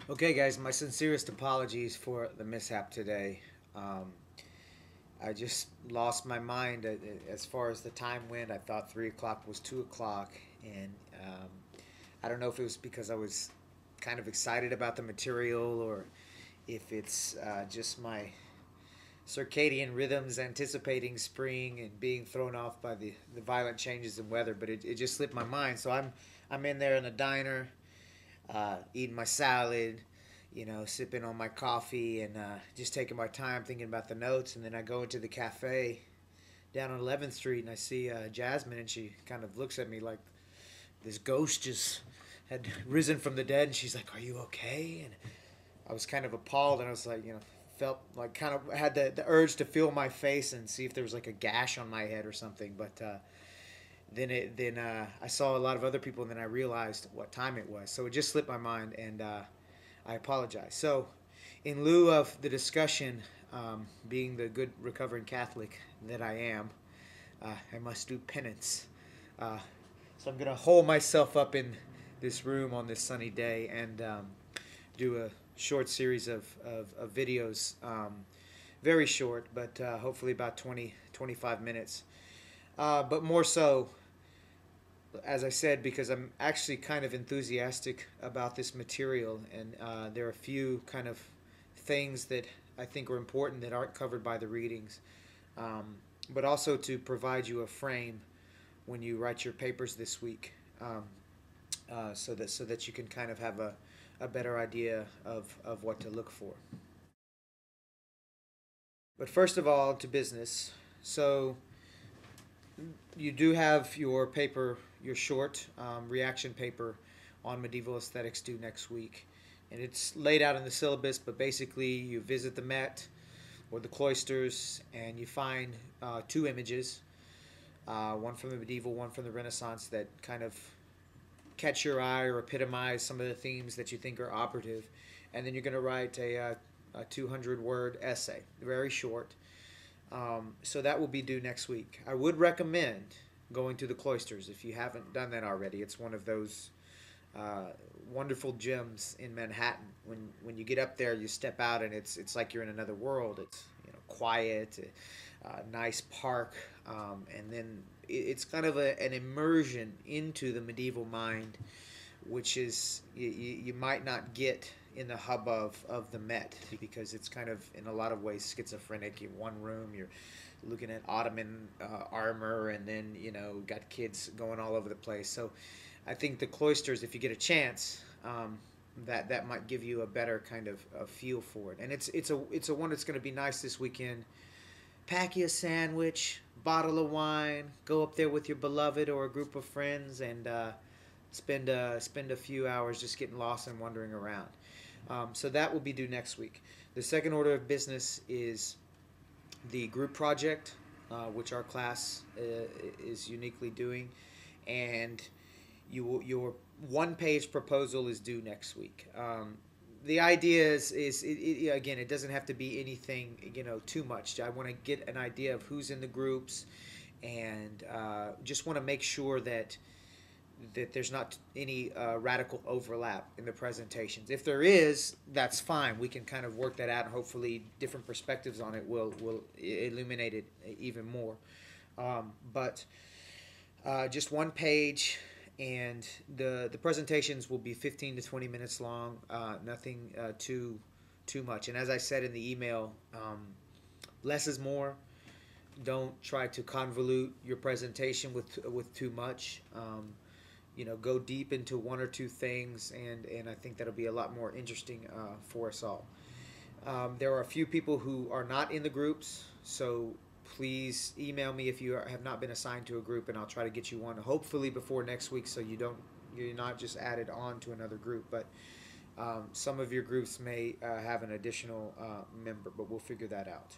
Okay, guys, my sincerest apologies for the mishap today. Um, I just lost my mind as far as the time went. I thought 3 o'clock was 2 o'clock, and I don't know if it was because I was kind of excited about the material or if it's just my circadian rhythms anticipating spring and being thrown off by the violent changes in weather, but it just slipped my mind. So I'm in there in a diner eating my salad, sipping on my coffee and just taking my time thinking about the notes. And then I go into the cafe down on 11th Street and I see Jasmine, and she kind of looks at me like this ghost just had risen from the dead. And she's like, "Are you okay?" And I was kind of appalled, and I was like, felt like kind of had the urge to feel my face and see if there was like a gash on my head or something. But then I saw a lot of other people, and then I realized what time it was. So it just slipped my mind, and I apologize. So, in lieu of the discussion, being the good recovering Catholic that I am, I must do penance. Uh, so I'm going to hole myself up in this room on this sunny day and do a short series of videos. Very short, but hopefully about 20-25 minutes. But more so, as I said, because I'm actually kind of enthusiastic about this material, and there are a few kind of things that I think are important that aren't covered by the readings, but also to provide you a frame when you write your papers this week, so that you can kind of have a better idea of what to look for. But first of all, to business. So you do have your paper, your short reaction paper on medieval aesthetics due next week. And it's laid out in the syllabus, but basically you visit the Met or the cloisters and you find two images, one from the medieval, one from the Renaissance, that kind of catch your eye or epitomize some of the themes that you think are operative. And then you're going to write a 200 word essay, very short, so that will be due next week. I would recommend going to the cloisters if you haven't done that already. It's one of those uh, wonderful gyms in Manhattan. When you get up there, you step out and it's like you're in another world. It's quiet, nice park, and then it's kind of an immersion into the medieval mind, which is you might not get in the hub of the Met, because it's kind of in a lot of ways schizophrenic. In one room, you're looking at Ottoman armor, and then got kids going all over the place. So I think the cloisters, if you get a chance, that might give you a better kind of feel for it. And it's a one that's going to be nice this weekend. Pack you a sandwich, bottle of wine, go up there with your beloved or a group of friends, and spend a few hours just getting lost and wandering around. So that will be due next week. The second order of business is the group project, which our class is uniquely doing, and your one-page proposal is due next week. The idea is again, it doesn't have to be anything too much. I want to get an idea of who's in the groups, and just want to make sure that there's not any radical overlap in the presentations. If there is, that's fine. We can kind of work that out, and hopefully different perspectives on it will illuminate it even more. But just one page, and the presentations will be 15 to 20 minutes long. Nothing too much. And as I said in the email, less is more. Don't try to convolute your presentation with too much. Go deep into one or two things, and I think that'll be a lot more interesting for us all. There are a few people who are not in the groups, so please email me if you have not been assigned to a group, and I'll try to get you one, hopefully before next week, so you're not just added on to another group. But some of your groups may have an additional member, but we'll figure that out.